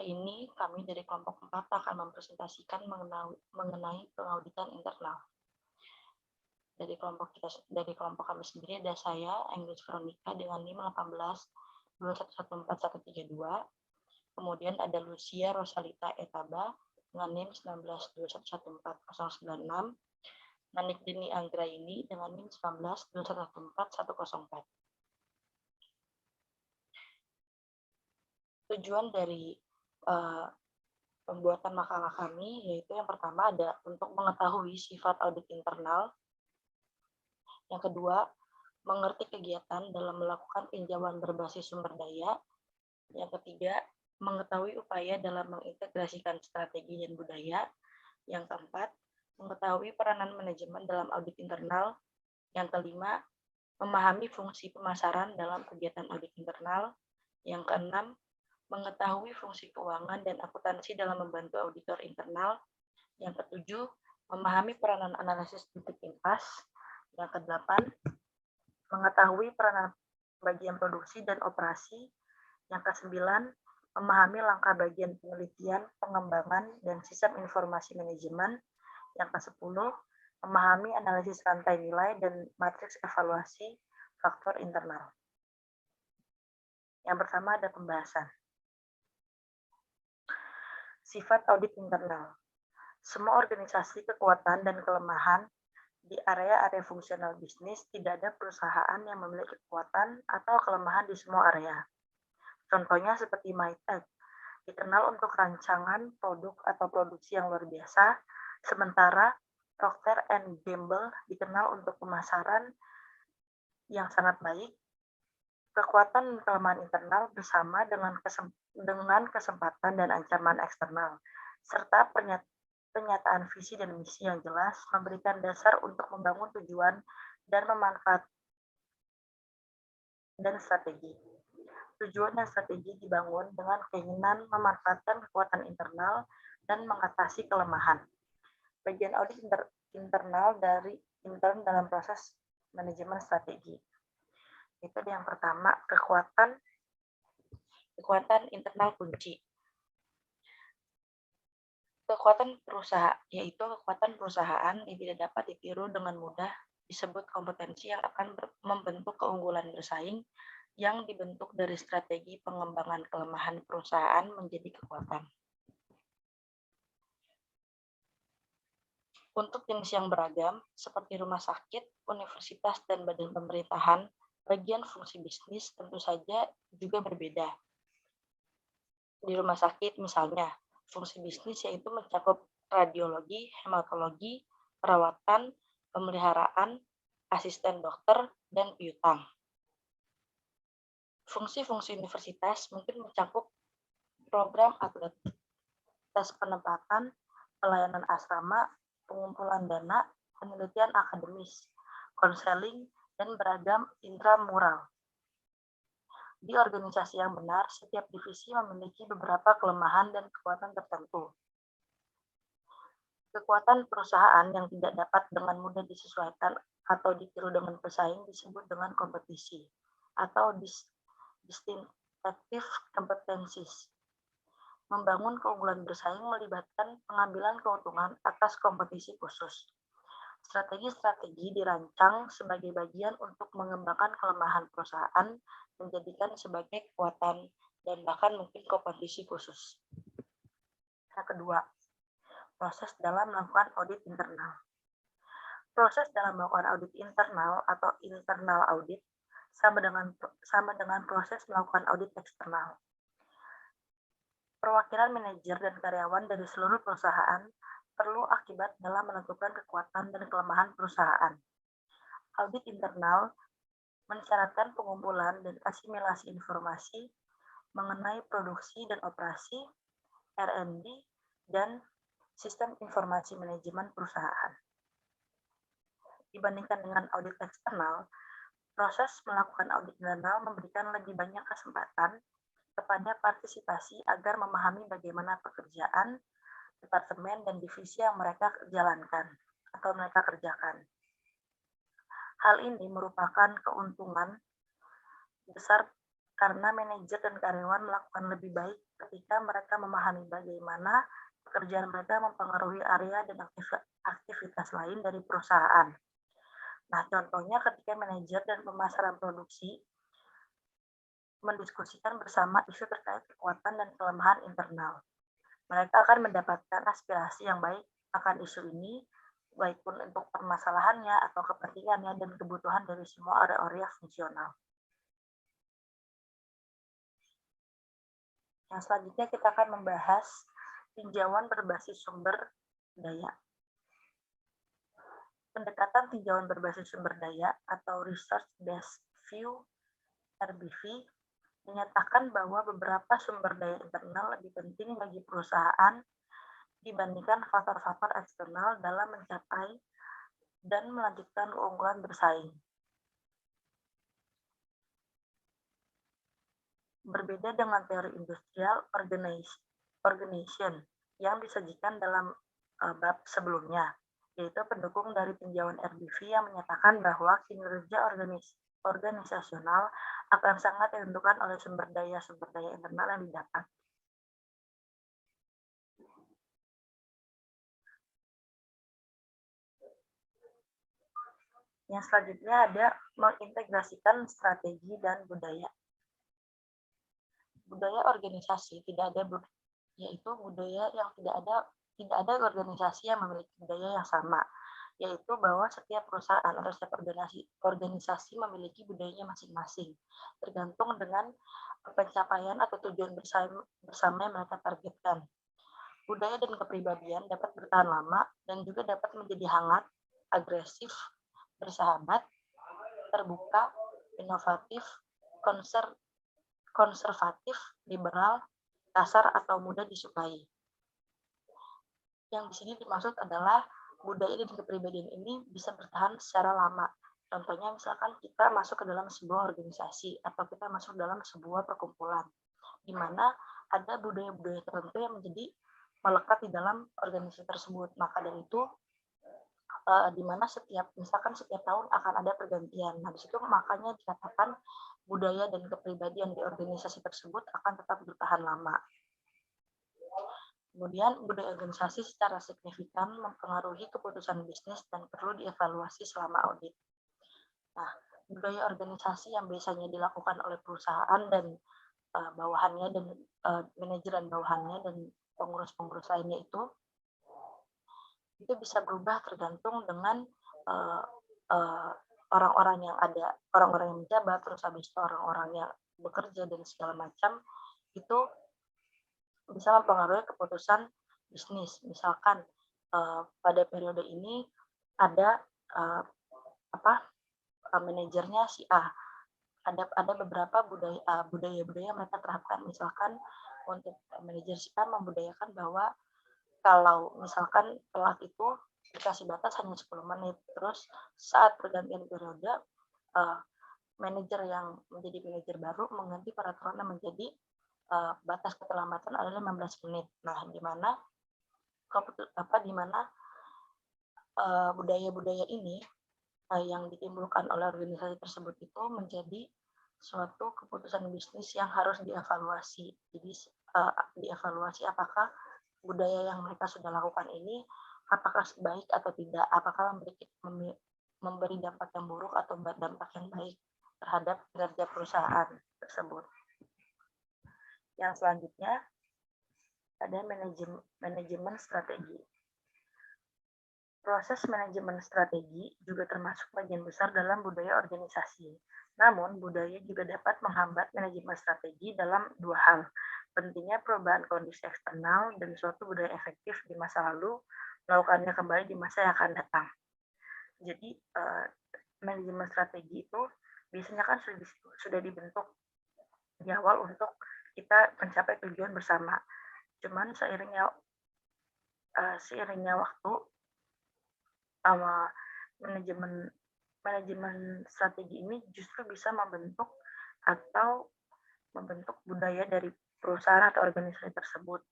Hari ini kami dari kelompok 4 akan mempresentasikan mengenai pengauditan internal. Dari kelompok kami sendiri ada saya, English Veronica dengan NIM 18 2114132. Kemudian ada Lucia Rosalita Etaba dengan NIM 19 2114096. Nanik Dini Anggraini dengan NIM 19 2114104. Tujuan dari pembuatan makalah kami yaitu yang pertama ada untuk mengetahui sifat audit internal, yang kedua mengerti kegiatan dalam melakukan pinjaman berbasis sumber daya, yang ketiga mengetahui upaya dalam mengintegrasikan strategi dan budaya, yang keempat mengetahui peranan manajemen dalam audit internal, yang kelima memahami fungsi pemasaran dalam kegiatan audit internal, yang keenam mengetahui fungsi keuangan dan akuntansi dalam membantu auditor internal. Yang ketujuh, memahami peranan analisis titik impas. Yang kedelapan, mengetahui peranan bagian produksi dan operasi. Yang kesembilan, memahami langkah bagian penelitian, pengembangan, dan sistem informasi manajemen. Yang kesepuluh, memahami analisis rantai nilai dan matriks evaluasi faktor internal. Yang pertama ada pembahasan. Sifat audit internal. Semua organisasi kekuatan dan kelemahan di area-area fungsional bisnis, tidak ada perusahaan yang memiliki kekuatan atau kelemahan di semua area. Contohnya seperti Mytech, dikenal untuk rancangan produk atau produksi yang luar biasa, sementara Procter & Gamble dikenal untuk pemasaran yang sangat baik. Kekuatan dan kelemahan internal bersama dengan kesempatan dan ancaman eksternal, serta pernyataan visi dan misi yang jelas memberikan dasar untuk membangun tujuan dan memanfaat dan strategi. Tujuan dan strategi dibangun dengan keinginan memanfaatkan kekuatan internal dan mengatasi kelemahan. Bagian audit internal dari intern dalam proses manajemen strategi. Itu yang pertama, kekuatan internal kunci. Kekuatan perusahaan, yaitu kekuatan perusahaan yang tidak dapat ditiru dengan mudah, disebut kompetensi yang akan membentuk keunggulan bersaing yang dibentuk dari strategi pengembangan kelemahan perusahaan menjadi kekuatan. Untuk jenis yang beragam, seperti rumah sakit, universitas, dan badan pemerintahan, bagian fungsi bisnis tentu saja juga berbeda. Di rumah sakit misalnya, fungsi bisnis yaitu mencakup radiologi, hematologi, perawatan, pemeliharaan, asisten dokter, dan piutang. Fungsi-fungsi universitas mungkin mencakup program atlet, tes penempatan, pelayanan asrama, pengumpulan dana, penelitian akademis, konseling, dan beragam intramural. Di organisasi yang benar, setiap divisi memiliki beberapa kelemahan dan kekuatan tertentu. Kekuatan perusahaan yang tidak dapat dengan mudah disesuaikan atau ditiru dengan pesaing disebut dengan kompetisi atau distinctive competencies. Membangun keunggulan bersaing melibatkan pengambilan keuntungan atas kompetisi khusus. Strategi-strategi dirancang sebagai bagian untuk mengembangkan kelemahan perusahaan, menjadikan sebagai kekuatan, dan bahkan mungkin kompetisi khusus. Yang kedua, proses dalam melakukan audit internal. Proses dalam melakukan audit internal atau internal audit sama dengan proses melakukan audit eksternal. Perwakilan manajer dan karyawan dari seluruh perusahaan perlu akibat dalam menentukan kekuatan dan kelemahan perusahaan. Audit internal mensyaratkan pengumpulan dan asimilasi informasi mengenai produksi dan operasi, R&D, dan sistem informasi manajemen perusahaan. Dibandingkan dengan audit eksternal, proses melakukan audit internal memberikan lebih banyak kesempatan kepada partisipasi agar memahami bagaimana pekerjaan, departemen, dan divisi yang mereka jalankan atau mereka kerjakan. Hal ini merupakan keuntungan besar karena manajer dan karyawan melakukan lebih baik ketika mereka memahami bagaimana pekerjaan mereka mempengaruhi area dan aktivitas lain dari perusahaan. Nah, contohnya ketika manajer dan pemasaran produksi mendiskusikan bersama isu terkait kekuatan dan kelemahan internal. Mereka akan mendapatkan aspirasi yang baik akan isu ini, baik pun untuk permasalahannya atau kepentingannya dan kebutuhan dari semua area-area fungsional. Yang selanjutnya kita akan membahas tinjauan berbasis sumber daya. Pendekatan tinjauan berbasis sumber daya atau Research Based View RBV menyatakan bahwa beberapa sumber daya internal lebih penting bagi perusahaan dibandingkan faktor-faktor eksternal dalam mencapai dan melanjutkan keunggulan bersaing. Berbeda dengan teori industrial organization yang disajikan dalam bab sebelumnya, yaitu pendukung dari tinjauan RBV yang menyatakan bahwa kinerja organisasional akan sangat ditentukan oleh sumber daya internal yang didapat. Yang selanjutnya ada mengintegrasikan strategi dan budaya. Budaya organisasi tidak ada, yaitu budaya yang tidak ada organisasi yang memiliki budaya yang sama, yaitu bahwa setiap perusahaan atau setiap organisasi memiliki budayanya masing-masing, tergantung dengan pencapaian atau tujuan bersama yang mereka targetkan. Budaya dan kepribadian dapat bertahan lama dan juga dapat menjadi hangat, agresif, bersahabat, terbuka, inovatif, konservatif, liberal, kasar, atau mudah disukai. Yang di sini dimaksud adalah budaya dan kepribadian ini bisa bertahan secara lama. Contohnya misalkan kita masuk ke dalam sebuah organisasi atau kita masuk dalam sebuah perkumpulan, di mana ada budaya-budaya tertentu yang menjadi melekat di dalam organisasi tersebut. Maka dari itu, di mana setiap tahun akan ada pergantian. Nah, di situ makanya dikatakan budaya dan kepribadian di organisasi tersebut akan tetap bertahan lama. Kemudian, budaya organisasi secara signifikan mempengaruhi keputusan bisnis dan perlu dievaluasi selama audit. Nah, budaya organisasi yang biasanya dilakukan oleh perusahaan dan bawahannya dan manajemen bawahannya dan pengurus-pengurus lainnya itu bisa berubah tergantung dengan orang-orang yang ada, orang-orang yang menjabat, terus habis itu orang-orang yang bekerja dan segala macam, itu bisa mempengaruhi keputusan bisnis. Misalkan pada periode ini ada manajernya si A, ada beberapa budaya-budaya yang mereka terapkan. Misalkan untuk manajer si A membudayakan bahwa kalau misalkan telat itu dikasih batas hanya 10 menit. Terus saat pergantian periode, manajer yang menjadi manajer baru mengganti peraturan yang menjadi batas keterlambatan adalah 15 menit. Nah, di mana budaya-budaya ini yang ditimbulkan oleh organisasi tersebut itu menjadi suatu keputusan bisnis yang harus dievaluasi. Jadi dievaluasi apakah budaya yang mereka sudah lakukan ini apakah baik atau tidak, apakah memberi dampak yang buruk atau dampak yang baik terhadap kinerja perusahaan tersebut. Yang selanjutnya ada manajemen strategi. Proses manajemen strategi juga termasuk bagian besar dalam budaya organisasi. Namun, budaya juga dapat menghambat manajemen strategi dalam dua hal. Pentingnya perubahan kondisi eksternal dan suatu budaya efektif di masa lalu, melakukannya kembali di masa yang akan datang. Jadi, manajemen strategi itu biasanya kan sudah dibentuk di awal untuk kita mencapai tujuan bersama. Cuman seiringnya waktu, manajemen strategi ini justru bisa membentuk budaya dari perusahaan atau organisasi tersebut,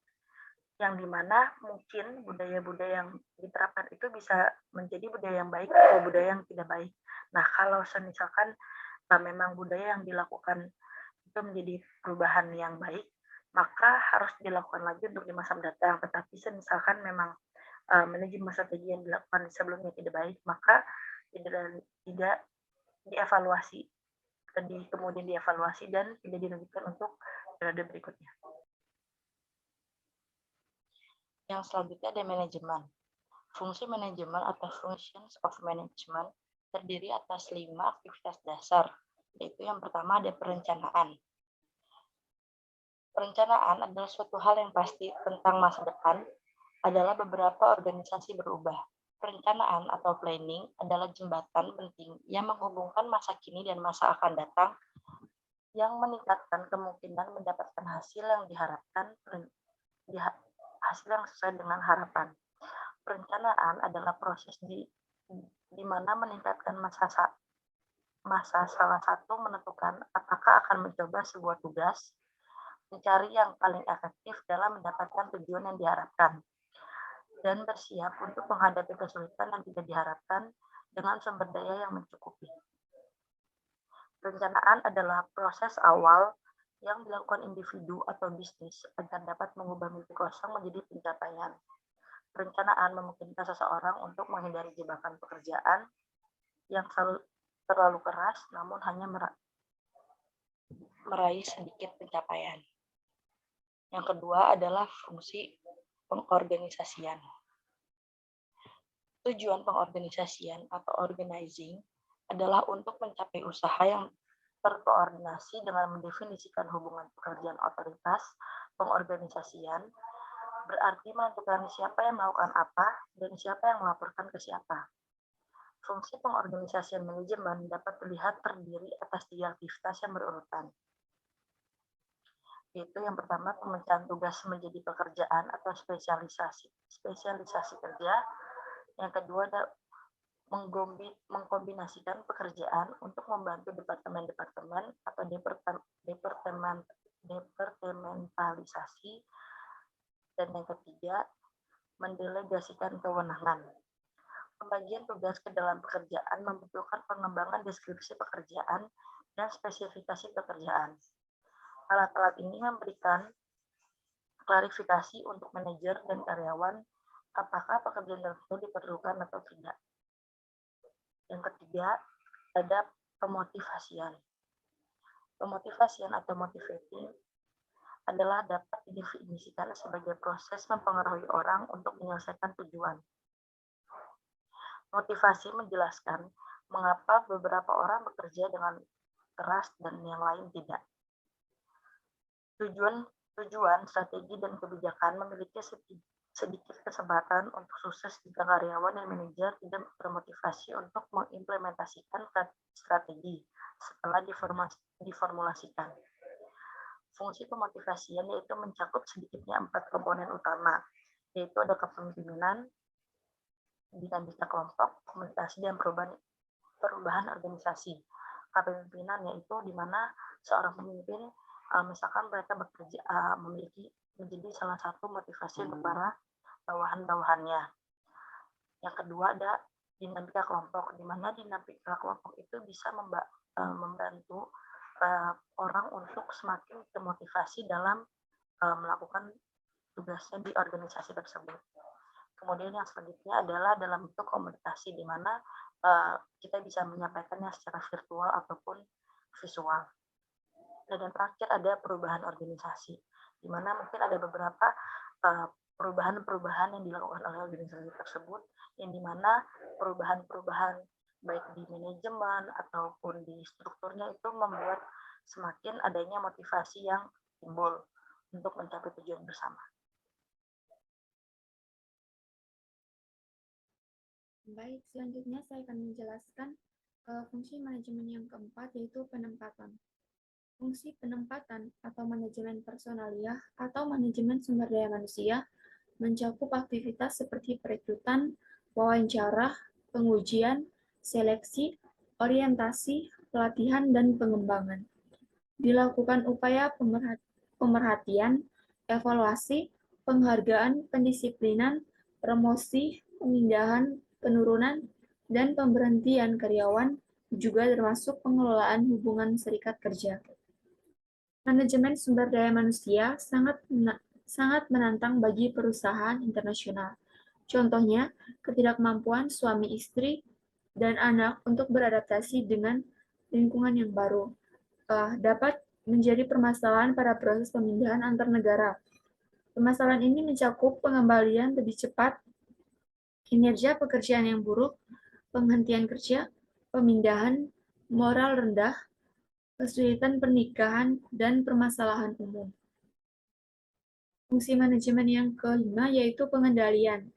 yang dimana mungkin budaya-budaya yang diterapkan itu bisa menjadi budaya yang baik atau budaya yang tidak baik. Nah, kalau misalkan memang budaya yang dilakukan itu menjadi perubahan yang baik, maka harus dilakukan lagi untuk di masa mendatang. Tetapi misalkan memang manajemen strategi yang dilakukan sebelumnya tidak baik, maka tidak dievaluasi, kemudian dievaluasi dan tidak dilanjutkan untuk periode berikutnya. Yang selanjutnya ada manajemen. Fungsi manajemen atau functions of management terdiri atas 5 aktivitas dasar, yaitu yang pertama ada perencanaan. Perencanaan adalah suatu hal yang pasti tentang masa depan, adalah beberapa organisasi berubah. Perencanaan atau planning adalah jembatan penting yang menghubungkan masa kini dan masa akan datang, yang meningkatkan kemungkinan mendapatkan hasil yang diharapkan, hasil yang sesuai dengan harapan. Perencanaan adalah proses di mana meningkatkan masa salah satu menentukan apakah akan mencoba sebuah tugas, mencari yang paling efektif dalam mendapatkan tujuan yang diharapkan, dan bersiap untuk menghadapi kesulitan yang tidak diharapkan dengan sumber daya yang mencukupi. Perencanaan adalah proses awal yang dilakukan individu atau bisnis agar dapat mengubah mimpi kosong menjadi pencapaian. Perencanaan memungkinkan seseorang untuk menghindari jebakan pekerjaan yang terlalu keras, namun hanya meraih sedikit pencapaian. Yang kedua adalah fungsi pengorganisasian. Tujuan pengorganisasian atau organizing adalah untuk mencapai usaha yang terkoordinasi dengan mendefinisikan hubungan pekerjaan otoritas. Pengorganisasian berarti menentukan siapa yang melakukan apa dan siapa yang melaporkan ke siapa. Fungsi pengorganisasian manajemen dapat terlihat terdiri atas 3 aktivitas yang berurutan, yaitu yang pertama pemecahan tugas menjadi pekerjaan atau spesialisasi kerja. Yang kedua ada mengkombinasikan pekerjaan untuk membantu departemen-departemen atau departementalisasi. Dan yang ketiga, mendelegasikan kewenangan. Pembagian tugas ke dalam pekerjaan membutuhkan pengembangan deskripsi pekerjaan dan spesifikasi pekerjaan. Alat-alat ini memberikan klarifikasi untuk manajer dan karyawan apakah pekerjaan tertentu diperlukan atau tidak. Yang ketiga, ada pemotivasian. Pemotivasian atau motivating adalah dapat didefinisikan sebagai proses mempengaruhi orang untuk menyelesaikan tujuan. Motivasi menjelaskan mengapa beberapa orang bekerja dengan keras dan yang lain tidak. Tujuan, strategi, dan kebijakan memiliki sedikit kesempatan untuk sukses jika karyawan dan manajer tidak termotivasi untuk mengimplementasikan strategi setelah diformulasikan. Fungsi pemotivasian yaitu mencakup sedikitnya 4 komponen utama, yaitu ada kepemimpinan, dinamika kelompok, komunikasi, dan perubahan organisasi. Kepemimpinan yaitu di mana seorang pemimpin misalkan mereka bekerja menjadi salah satu motivasi untuk para bawahan-bawahannya. Yang kedua ada dinamika kelompok, di mana dinamika kelompok itu bisa membantu orang untuk semakin termotivasi dalam melakukan tugasnya di organisasi tersebut. Kemudian yang selanjutnya adalah dalam bentuk komunikasi, di mana kita bisa menyampaikannya secara virtual ataupun visual. Dan yang terakhir ada perubahan organisasi, di mana mungkin ada beberapa perubahan-perubahan yang dilakukan oleh organisasi tersebut, yang dimana perubahan-perubahan baik di manajemen ataupun di strukturnya itu membuat semakin adanya motivasi yang timbul untuk mencapai tujuan bersama. Baik, selanjutnya saya akan menjelaskan fungsi manajemen yang keempat, yaitu penempatan. Fungsi penempatan atau manajemen personalia atau manajemen sumber daya manusia mencakup aktivitas seperti perekrutan, wawancara, pengujian, seleksi, orientasi, pelatihan, dan pengembangan. Dilakukan upaya pemerhatian, evaluasi, penghargaan, pendisiplinan, promosi, pemindahan, penurunan, dan pemberhentian karyawan, juga termasuk pengelolaan hubungan serikat kerja. Manajemen sumber daya manusia sangat menantang bagi perusahaan internasional. Contohnya, ketidakmampuan suami istri dan anak untuk beradaptasi dengan lingkungan yang baru dapat menjadi permasalahan pada proses pemindahan antar negara. Permasalahan ini mencakup pengembalian lebih cepat, kinerja pekerjaan yang buruk, penghentian kerja, pemindahan, moral rendah, kesulitan pernikahan, dan permasalahan umum. Fungsi manajemen yang kelima yaitu pengendalian.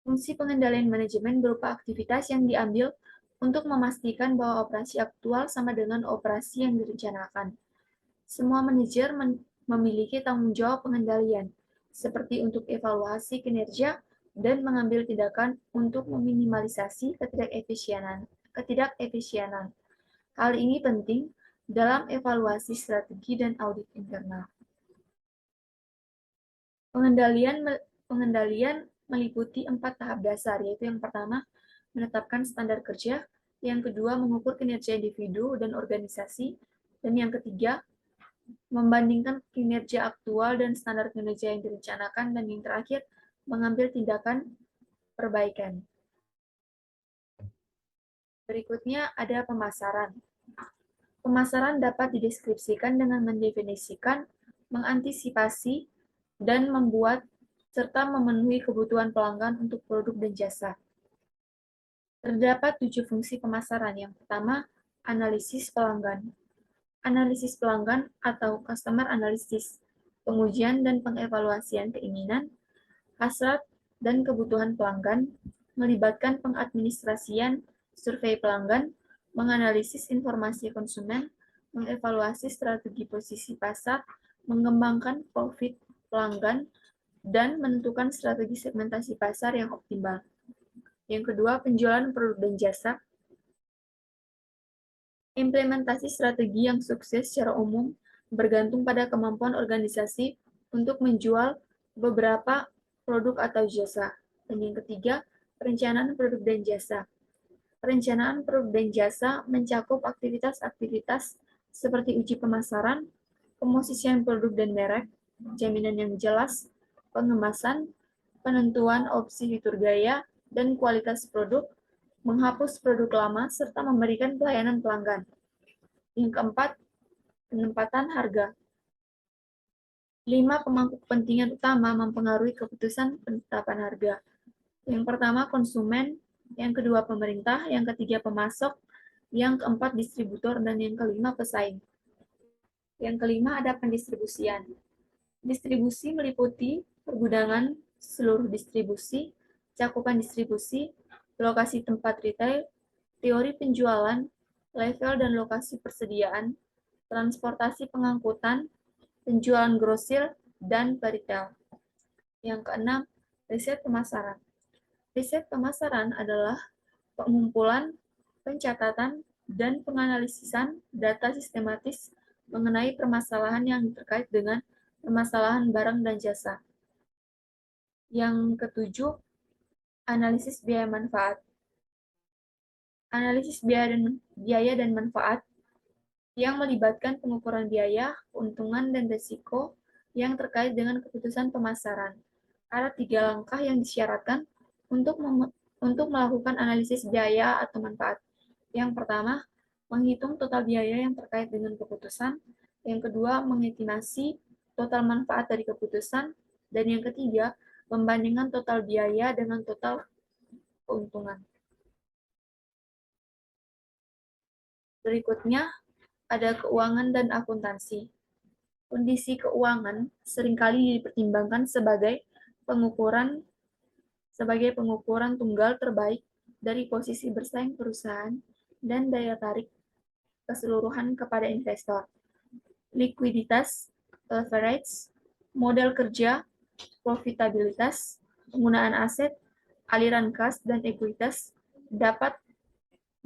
Fungsi pengendalian manajemen berupa aktivitas yang diambil untuk memastikan bahwa operasi aktual sama dengan operasi yang direncanakan. Semua manajer memiliki tanggung jawab pengendalian, seperti untuk evaluasi kinerja dan mengambil tindakan untuk meminimalisasi ketidakefisienan. Hal ini penting dalam evaluasi strategi dan audit internal. Pengendalian meliputi 4 tahap dasar, yaitu yang pertama, menetapkan standar kerja, yang kedua, mengukur kinerja individu dan organisasi, dan yang ketiga, membandingkan kinerja aktual dan standar kinerja yang direncanakan, dan yang terakhir, mengambil tindakan perbaikan. Berikutnya ada pemasaran. Pemasaran dapat dideskripsikan dengan mendefinisikan, mengantisipasi, dan membuat serta memenuhi kebutuhan pelanggan untuk produk dan jasa. Terdapat 7 fungsi pemasaran. Yang pertama, analisis pelanggan. Analisis pelanggan atau customer analysis, pengujian dan pengevaluasian keinginan, hasrat, dan kebutuhan pelanggan, melibatkan pengadministrasian survei pelanggan, menganalisis informasi konsumen, mengevaluasi strategi posisi pasar, mengembangkan profit pelanggan, dan menentukan strategi segmentasi pasar yang optimal. Yang kedua, penjualan produk dan jasa. Implementasi strategi yang sukses secara umum bergantung pada kemampuan organisasi untuk menjual beberapa produk atau jasa. Dan yang ketiga, perencanaan produk dan jasa. Perencanaan produk dan jasa mencakup aktivitas-aktivitas seperti uji pemasaran, pemosisian produk dan merek, jaminan yang jelas, pengemasan, penentuan opsi fitur gaya, dan kualitas produk, menghapus produk lama, serta memberikan pelayanan pelanggan. Yang keempat, penempatan harga. 5 pemangku kepentingan utama mempengaruhi keputusan penetapan harga. Yang pertama, konsumen, yang kedua, pemerintah, yang ketiga, pemasok, yang keempat, distributor, dan yang kelima, pesaing. Yang kelima, ada pendistribusian. Distribusi meliputi pergudangan, seluruh distribusi, cakupan distribusi, lokasi tempat retail, teori penjualan, level dan lokasi persediaan, transportasi pengangkutan, penjualan grosir, dan retail. Yang keenam, riset pemasaran. Riset pemasaran adalah pengumpulan, pencatatan, dan penganalisisan data sistematis mengenai permasalahan yang terkait dengan permasalahan barang dan jasa. Yang ketujuh, analisis biaya manfaat. Analisis biaya dan manfaat yang melibatkan pengukuran biaya, keuntungan, dan risiko yang terkait dengan keputusan pemasaran. Ada 3 langkah yang disyaratkan untuk melakukan analisis biaya atau manfaat. Yang pertama, menghitung total biaya yang terkait dengan keputusan. Yang kedua, mengestimasi total manfaat dari keputusan. Dan yang ketiga, membandingkan total biaya dengan total keuntungan. Berikutnya, ada keuangan dan akuntansi. Kondisi keuangan seringkali dipertimbangkan sebagai pengukuran tunggal terbaik dari posisi bersaing perusahaan dan daya tarik keseluruhan kepada investor. Likuiditas, leverage, model kerja, profitabilitas, penggunaan aset, aliran kas, dan ekuitas dapat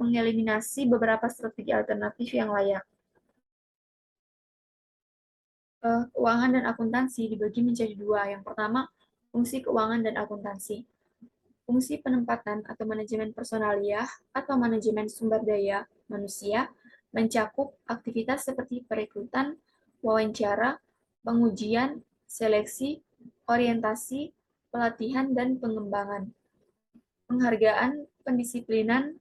mengeliminasi beberapa strategi alternatif yang layak. Keuangan dan akuntansi dibagi menjadi 2. Yang pertama, fungsi keuangan dan akuntansi. Fungsi penempatan atau manajemen personalia atau manajemen sumber daya manusia mencakup aktivitas seperti perekrutan, wawancara, pengujian, seleksi, orientasi, pelatihan, dan pengembangan. Penghargaan pendisiplinan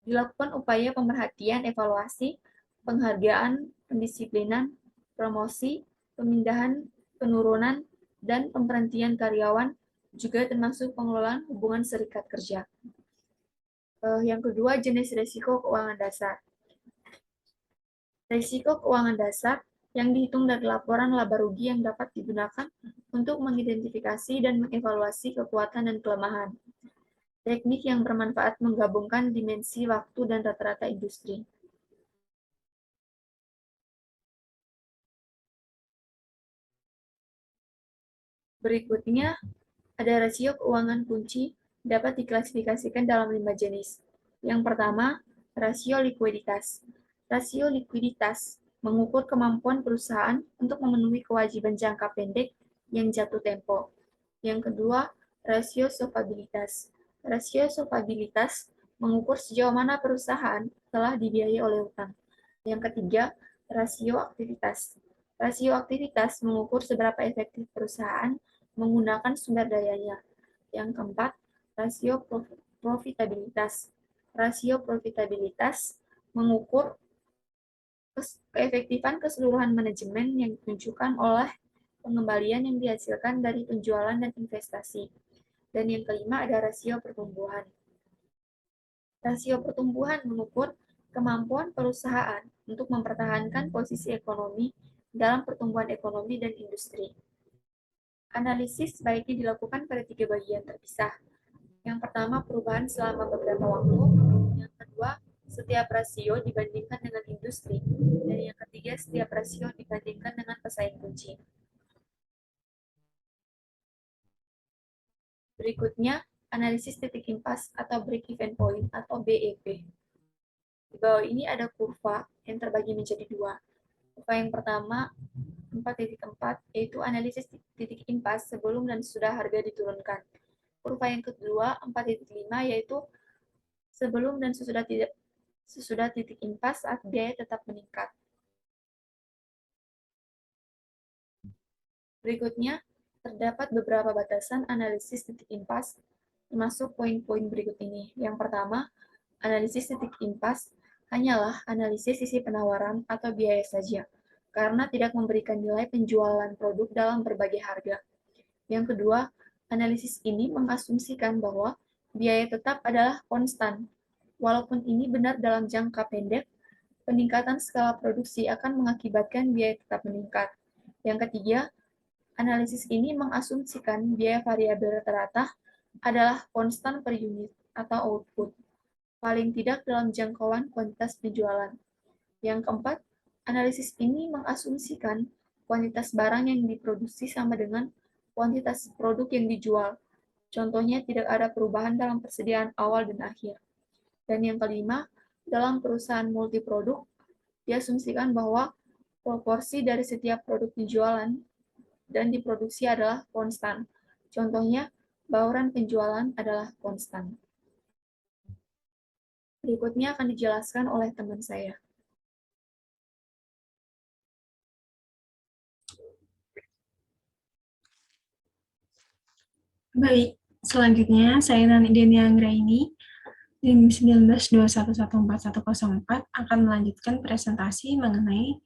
dilakukan upaya pemerhatian, evaluasi, penghargaan pendisiplinan, promosi, pemindahan, penurunan, dan pemberhentian karyawan, juga termasuk pengelolaan hubungan serikat kerja. Yang kedua, jenis risiko keuangan dasar. Risiko keuangan dasar yang dihitung dari laporan laba rugi yang dapat digunakan untuk mengidentifikasi dan mengevaluasi kekuatan dan kelemahan. Teknik yang bermanfaat menggabungkan dimensi waktu dan rata-rata industri. Berikutnya, ada rasio keuangan kunci dapat diklasifikasikan dalam 5 jenis. Yang pertama, rasio likuiditas. Rasio likuiditas mengukur kemampuan perusahaan untuk memenuhi kewajiban jangka pendek yang jatuh tempo. Yang kedua, rasio solvabilitas. Rasio solvabilitas mengukur sejauh mana perusahaan telah dibiayai oleh utang. Yang ketiga, rasio aktivitas. Rasio aktivitas mengukur seberapa efektif perusahaan menggunakan sumber dayanya. Yang keempat, rasio profitabilitas. Rasio profitabilitas mengukur keefektifan keseluruhan manajemen yang ditunjukkan oleh pengembalian yang dihasilkan dari penjualan dan investasi. Dan yang kelima ada rasio pertumbuhan. Rasio pertumbuhan mengukur kemampuan perusahaan untuk mempertahankan posisi ekonomi dalam pertumbuhan ekonomi dan industri. Analisis sebaiknya dilakukan pada 3 bagian terpisah. Yang pertama, perubahan selama beberapa waktu. Yang kedua, setiap rasio dibandingkan dengan industri. Dan yang ketiga, setiap rasio dibandingkan dengan pesaing kunci. Berikutnya, analisis titik impas atau break-even point atau BEP. Di bawah ini ada kurva yang terbagi menjadi dua. Kurva yang pertama, 4.4, yaitu analisis titik impas sebelum dan sesudah harga diturunkan. Kurva yang kedua, 4.5, yaitu sebelum dan sesudah titik impas saat biaya tetap meningkat. Berikutnya, terdapat beberapa batasan analisis titik impas, termasuk poin-poin berikut ini. Yang pertama, analisis titik impas hanyalah analisis sisi penawaran atau biaya saja, karena tidak memberikan nilai penjualan produk dalam berbagai harga. Yang kedua, analisis ini mengasumsikan bahwa biaya tetap adalah konstan. Walaupun ini benar dalam jangka pendek, peningkatan skala produksi akan mengakibatkan biaya tetap meningkat. Yang ketiga, analisis ini mengasumsikan biaya variabel rata-rata adalah konstan per unit atau output, paling tidak dalam jangkauan kuantitas penjualan. Yang keempat, analisis ini mengasumsikan kuantitas barang yang diproduksi sama dengan kuantitas produk yang dijual. Contohnya, tidak ada perubahan dalam persediaan awal dan akhir. Dan yang kelima, dalam perusahaan multiproduk, diasumsikan bahwa proporsi dari setiap produk penjualan dan diproduksi adalah konstan. Contohnya, bauran penjualan adalah konstan. Berikutnya akan dijelaskan oleh teman saya. Baik, selanjutnya saya Nani Denia Anggraini, NIM 1921141104 akan melanjutkan presentasi mengenai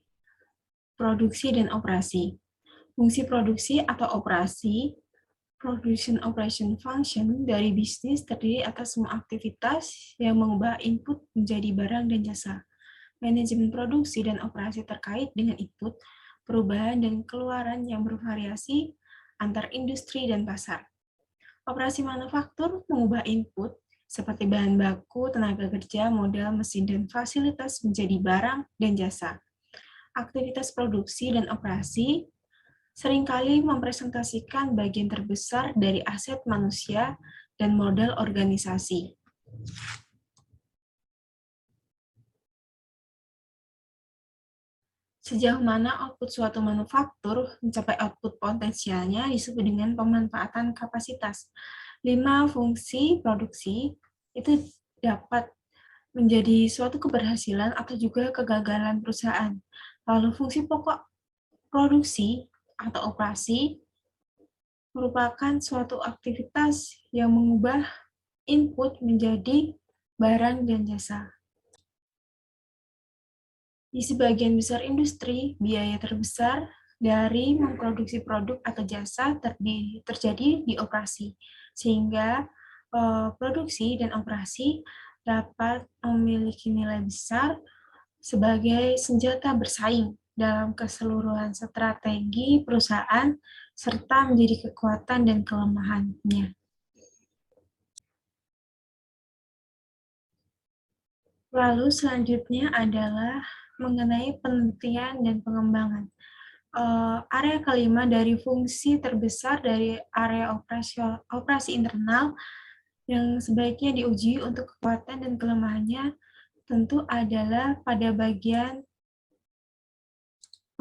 produksi dan operasi. Fungsi produksi atau operasi, production operation function dari bisnis terdiri atas semua aktivitas yang mengubah input menjadi barang dan jasa. Manajemen produksi dan operasi terkait dengan input, perubahan dan keluaran yang bervariasi antar industri dan pasar. Operasi manufaktur mengubah input seperti bahan baku, tenaga kerja, modal, mesin, dan fasilitas menjadi barang dan jasa. Aktivitas produksi dan operasi seringkali mempresentasikan bagian terbesar dari aset manusia dan modal organisasi. Sejauh mana output suatu manufaktur mencapai output potensialnya disebut dengan pemanfaatan kapasitas. 5 fungsi produksi itu dapat menjadi suatu keberhasilan atau juga kegagalan perusahaan. Lalu fungsi pokok produksi atau operasi merupakan suatu aktivitas yang mengubah input menjadi barang dan jasa. Di sebagian besar industri, biaya terbesar dari memproduksi produk atau jasa terjadi di operasi, sehingga produksi dan operasi dapat memiliki nilai besar sebagai senjata bersaing dalam keseluruhan strategi perusahaan serta menjadi kekuatan dan kelemahannya. Lalu selanjutnya adalah mengenai penelitian dan pengembangan. Area kelima dari fungsi terbesar dari area operasi internal yang sebaiknya diuji untuk kekuatan dan kelemahannya tentu adalah pada bagian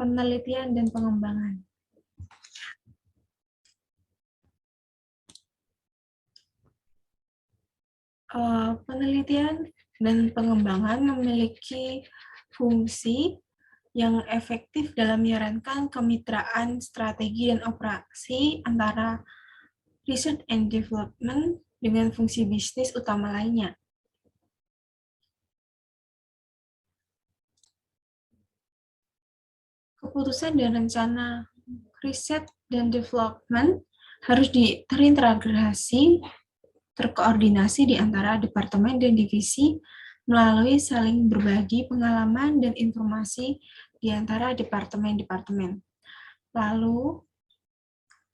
penelitian dan pengembangan. Penelitian dan pengembangan memiliki fungsi yang efektif dalam menyarankan kemitraan strategi dan operasi antara research and development dengan fungsi bisnis utama lainnya. Keputusan dan rencana riset dan development harus terintegrasi, terkoordinasi di antara departemen dan divisi melalui saling berbagi pengalaman dan informasi di antara departemen-departemen. Lalu,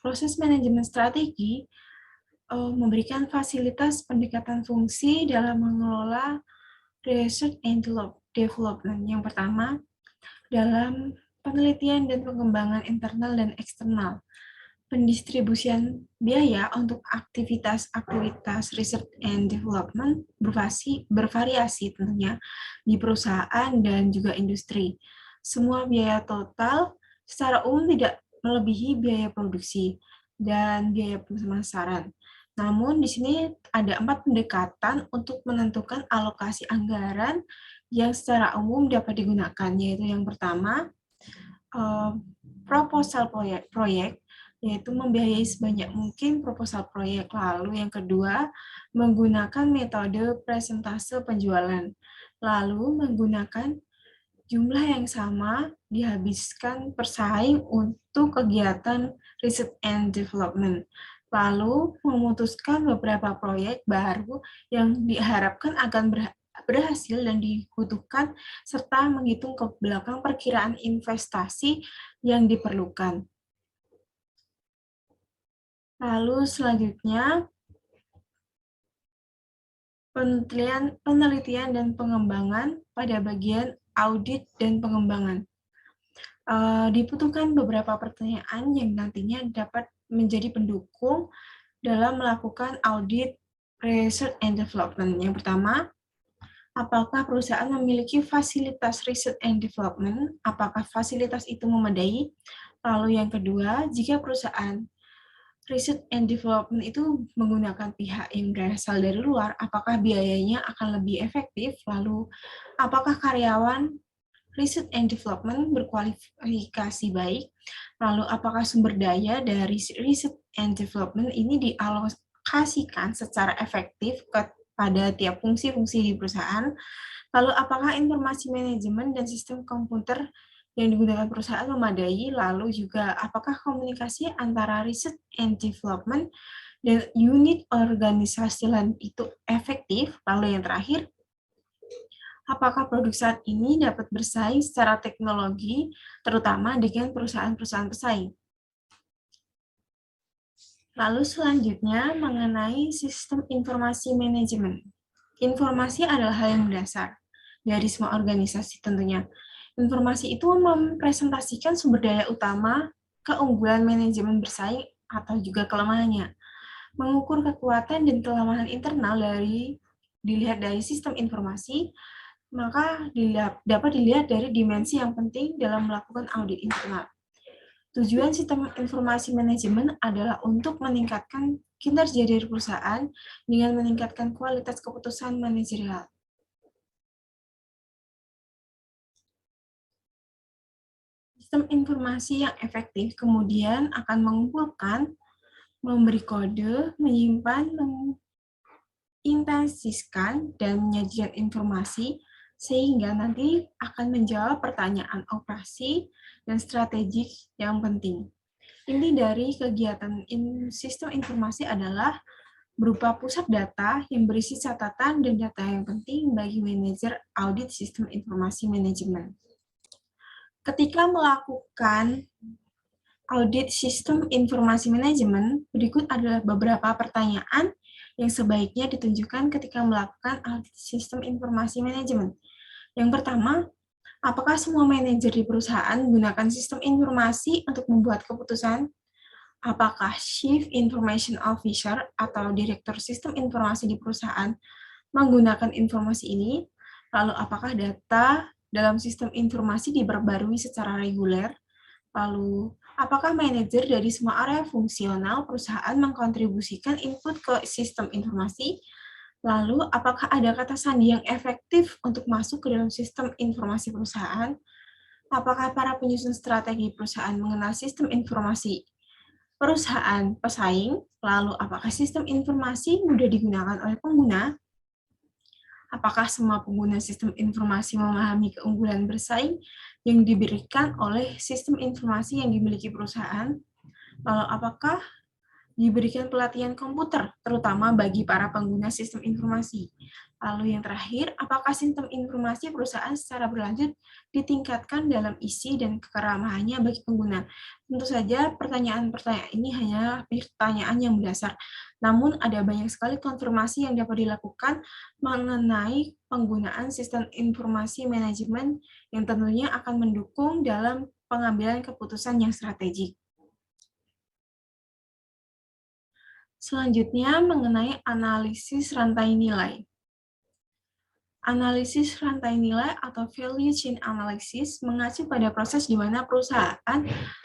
proses manajemen strategi memberikan fasilitas pendekatan fungsi dalam mengelola research and development. Yang pertama, dalam penelitian dan pengembangan internal dan eksternal. Pendistribusian biaya untuk aktivitas-aktivitas research and development bervariasi tentunya di perusahaan dan juga industri. Semua biaya total secara umum tidak melebihi biaya produksi dan biaya pemasaran. Namun di sini ada 4 pendekatan untuk menentukan alokasi anggaran yang secara umum dapat digunakan, yaitu yang pertama, proposal proyek, yaitu membiayai sebanyak mungkin proposal proyek. Lalu yang kedua, menggunakan metode presentase penjualan. Lalu menggunakan jumlah yang sama dihabiskan persaing untuk kegiatan research and development. Lalu memutuskan beberapa proyek baru yang diharapkan akan berhasil dan dibutuhkan, serta menghitung ke belakang perkiraan investasi yang diperlukan. Lalu selanjutnya, penelitian dan pengembangan pada bagian audit dan pengembangan. Dibutuhkan beberapa pertanyaan yang nantinya dapat menjadi pendukung dalam melakukan audit research and development. Yang pertama, apakah perusahaan memiliki fasilitas research and development? Apakah fasilitas itu memadai? Lalu yang kedua, jika perusahaan research and development itu menggunakan pihak yang berasal dari luar, apakah biayanya akan lebih efektif? Lalu, apakah karyawan research and development berkualifikasi baik? Lalu, apakah sumber daya dari research and development ini dialokasikan secara efektif pada tiap fungsi-fungsi di perusahaan? Lalu, apakah informasi manajemen dan sistem komputer yang digunakan perusahaan memadai? Lalu juga, apakah komunikasi antara research and development dan unit organisasi lain itu efektif? Lalu yang terakhir, apakah produk saat ini dapat bersaing secara teknologi, terutama dengan perusahaan-perusahaan pesaing? Lalu selanjutnya mengenai sistem informasi manajemen. Informasi adalah hal yang mendasar dari semua organisasi tentunya. Informasi itu mempresentasikan sumber daya utama, keunggulan manajemen bersaing, atau juga kelemahannya. Mengukur kekuatan dan kelemahan internal dilihat dari sistem informasi, maka dapat dilihat dari dimensi yang penting dalam melakukan audit internal. Tujuan sistem informasi manajemen adalah untuk meningkatkan kinerja dari perusahaan dengan meningkatkan kualitas keputusan manajerial. Sistem informasi yang efektif kemudian akan mengumpulkan, memberi kode, menyimpan, mengintensifkan, dan menyajikan informasi sehingga nanti akan menjawab pertanyaan operasi dan strategik yang penting. Inti dari kegiatan sistem informasi adalah berupa pusat data yang berisi catatan dan data yang penting bagi manajer audit sistem informasi manajemen. Ketika melakukan audit sistem informasi manajemen, berikut adalah beberapa pertanyaan yang sebaiknya ditunjukkan ketika melakukan audit sistem informasi manajemen. Yang pertama, apakah semua manajer di perusahaan menggunakan sistem informasi untuk membuat keputusan? Apakah Chief Information Officer atau Direktur Sistem Informasi di perusahaan menggunakan informasi ini? Lalu apakah data dalam sistem informasi diperbarui secara reguler? Lalu apakah manajer dari semua area fungsional perusahaan mengkontribusikan input ke sistem informasi? Lalu, apakah ada kata sandi yang efektif untuk masuk ke dalam sistem informasi perusahaan? Apakah para penyusun strategi perusahaan mengenal sistem informasi perusahaan pesaing? Lalu, apakah sistem informasi mudah digunakan oleh pengguna? Apakah semua pengguna sistem informasi memahami keunggulan bersaing yang diberikan oleh sistem informasi yang dimiliki perusahaan? Lalu, apakah diberikan pelatihan komputer, terutama bagi para pengguna sistem informasi? Lalu yang terakhir, apakah sistem informasi perusahaan secara berlanjut ditingkatkan dalam isi dan kekeramahannya bagi pengguna? Tentu saja pertanyaan-pertanyaan ini hanya pertanyaan yang mendasar, namun ada banyak sekali konfirmasi yang dapat dilakukan mengenai penggunaan sistem informasi manajemen yang tentunya akan mendukung dalam pengambilan keputusan yang strategik. Selanjutnya, mengenai analisis rantai nilai. Analisis rantai nilai atau value chain analysis mengacu pada proses di mana perusahaan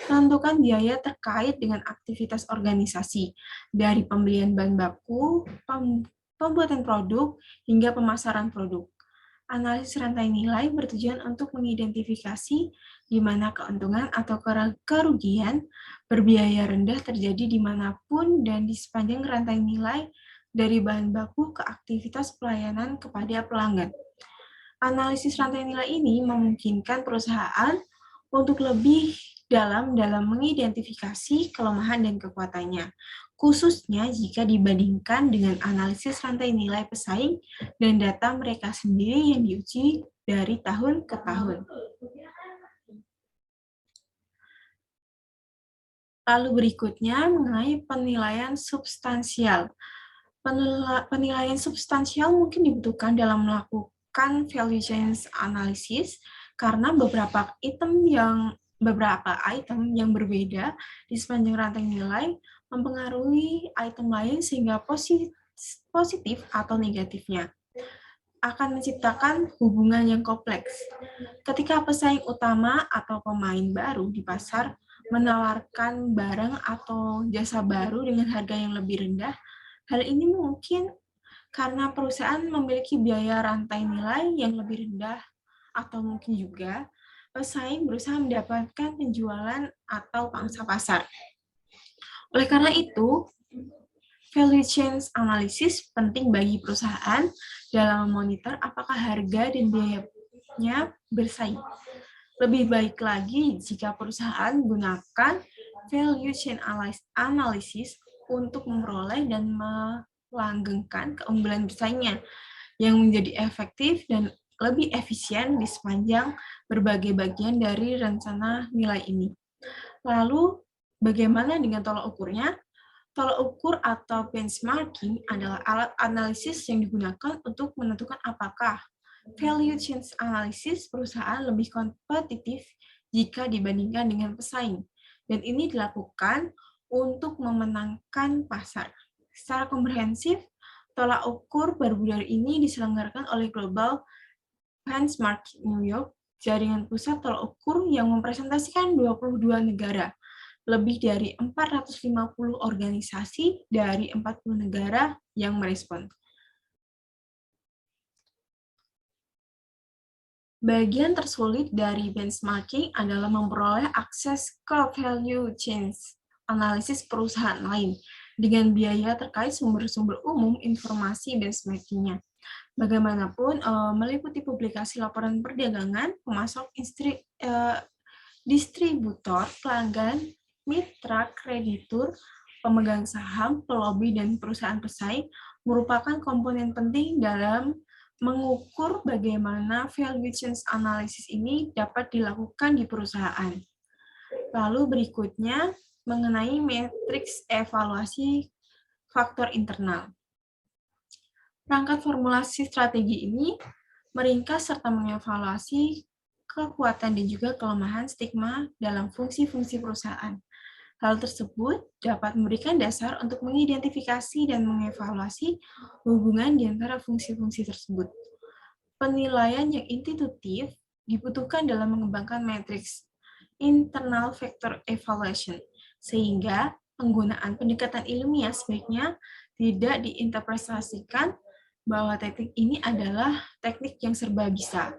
menentukan biaya terkait dengan aktivitas organisasi, dari pembelian bahan baku, pembuatan produk, hingga pemasaran produk. Analisis rantai nilai bertujuan untuk mengidentifikasi di mana keuntungan atau kerugian berbiaya rendah terjadi dimanapun dan di sepanjang rantai nilai dari bahan baku ke aktivitas pelayanan kepada pelanggan. Analisis rantai nilai ini memungkinkan perusahaan untuk lebih dalam mengidentifikasi kelemahan dan kekuatannya, khususnya jika dibandingkan dengan analisis rantai nilai pesaing dan data mereka sendiri yang diuji dari tahun ke tahun. Lalu berikutnya mengenai penilaian substansial. Penilaian substansial mungkin dibutuhkan dalam melakukan value chain analysis karena beberapa item yang berbeda di sepanjang rantai nilai mempengaruhi item lain sehingga positif atau negatifnya akan menciptakan hubungan yang kompleks. Ketika pesaing utama atau pemain baru di pasar menawarkan barang atau jasa baru dengan harga yang lebih rendah, hal ini mungkin karena perusahaan memiliki biaya rantai nilai yang lebih rendah, atau mungkin juga pesaing berusaha mendapatkan penjualan atau pangsa pasar. Oleh karena itu, value chain analysis penting bagi perusahaan dalam memonitor apakah harga dan biayanya bersaing. Lebih baik lagi jika perusahaan menggunakan value chain analysis untuk memperoleh dan melanggengkan keunggulan bersaingnya yang menjadi efektif dan lebih efisien di sepanjang berbagai bagian dari rencana nilai ini. Lalu, bagaimana dengan tolak ukurnya? Tolak ukur atau benchmarking adalah alat analisis yang digunakan untuk menentukan apakah value chain analysis perusahaan lebih kompetitif jika dibandingkan dengan pesaing. Dan ini dilakukan untuk memenangkan pasar. Secara komprehensif, tolak ukur baru-baru ini diselenggarakan oleh Global Benchmark New York, jaringan pusat tolak ukur yang mempresentasikan 22 negara, lebih dari 450 organisasi dari 40 negara yang merespon. Bagian tersulit dari benchmarking adalah memperoleh akses ke value chains analisis perusahaan lain dengan biaya terkait sumber-sumber umum informasi benchmarking-nya. Bagaimanapun, meliputi publikasi laporan perdagangan, pemasok, distributor, pelanggan, mitra, kreditur, pemegang saham, pelobi, dan perusahaan pesaing merupakan komponen penting dalam mengukur bagaimana value chain analysis ini dapat dilakukan di perusahaan. Lalu berikutnya mengenai matriks evaluasi faktor internal. Perangkat formulasi strategi ini meringkas serta mengevaluasi kekuatan dan juga kelemahan stigma dalam fungsi-fungsi perusahaan. Hal tersebut dapat memberikan dasar untuk mengidentifikasi dan mengevaluasi hubungan di antara fungsi-fungsi tersebut. Penilaian yang intuitif dibutuhkan dalam mengembangkan matriks internal factor evaluation, sehingga penggunaan pendekatan ilmiah sebaiknya tidak diinterpretasikan bahwa teknik ini adalah teknik yang serba bisa.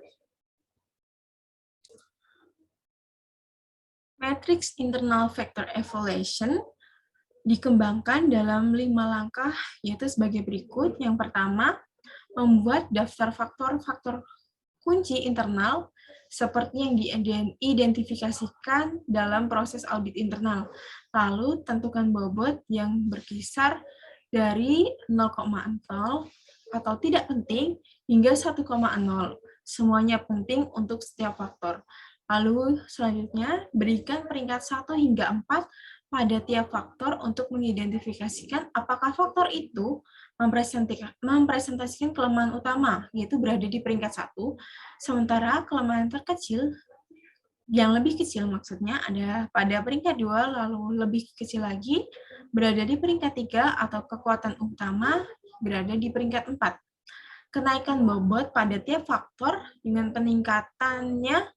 Matrix internal factor evaluation dikembangkan dalam 5 langkah, yaitu sebagai berikut. Yang pertama, membuat daftar faktor-faktor kunci internal seperti yang diidentifikasikan dalam proses audit internal. Lalu, tentukan bobot yang berkisar dari 0,0 atau tidak penting hingga 1,0. Semuanya penting untuk setiap faktor. Lalu selanjutnya, berikan peringkat 1 hingga 4 pada tiap faktor untuk mengidentifikasikan apakah faktor itu mempresentasikan kelemahan utama, yaitu berada di peringkat 1, sementara kelemahan terkecil, yang lebih kecil maksudnya, ada pada peringkat 2, lalu lebih kecil lagi, berada di peringkat 3, atau kekuatan utama berada di peringkat 4. Kenaikan bobot pada tiap faktor dengan peringkatannya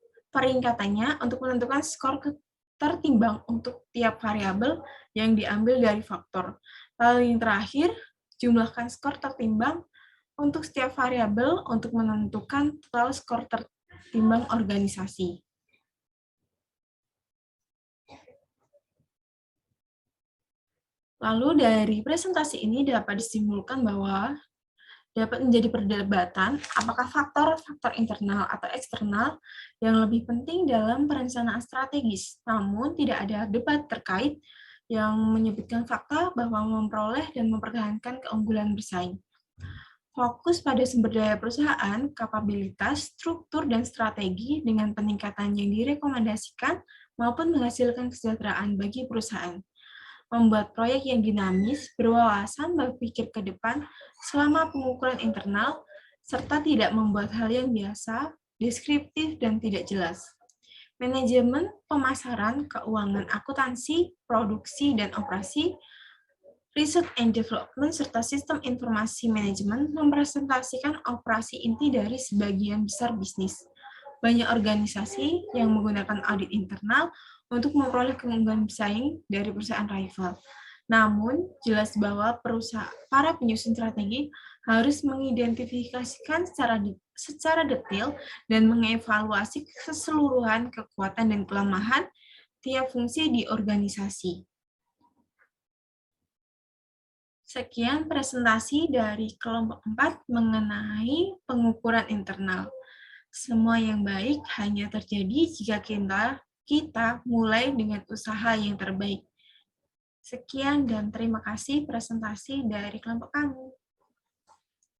untuk menentukan skor tertimbang untuk tiap variabel yang diambil dari faktor. Lalu yang terakhir, jumlahkan skor tertimbang untuk setiap variabel untuk menentukan total skor tertimbang organisasi. Lalu dari presentasi ini dapat disimpulkan bahwa dapat menjadi perdebatan apakah faktor-faktor internal atau eksternal yang lebih penting dalam perencanaan strategis. Namun, tidak ada debat terkait yang menyebutkan fakta bahwa memperoleh dan mempertahankan keunggulan bersaing. Fokus pada sumber daya perusahaan, kapabilitas, struktur, dan strategi dengan peningkatan yang direkomendasikan maupun menghasilkan kesejahteraan bagi perusahaan. Membuat proyek yang dinamis, berwawasan, berpikir ke depan selama pengukuran internal, serta tidak membuat hal yang biasa, deskriptif, dan tidak jelas. Manajemen, pemasaran, keuangan, akuntansi, produksi, dan operasi, research and development, serta sistem informasi manajemen mempresentasikan operasi inti dari sebagian besar bisnis. Banyak organisasi yang menggunakan audit internal untuk memperoleh keunggulan bersaing dari perusahaan rival. Namun, jelas bahwa para penyusun strategi harus mengidentifikasikan secara detail dan mengevaluasi keseluruhan kekuatan dan kelemahan tiap fungsi di organisasi. Sekian presentasi dari kelompok 4 mengenai pengukuran internal. Semua yang baik hanya terjadi jika kita mulai dengan usaha yang terbaik. Sekian dan terima kasih presentasi dari kelompok kami.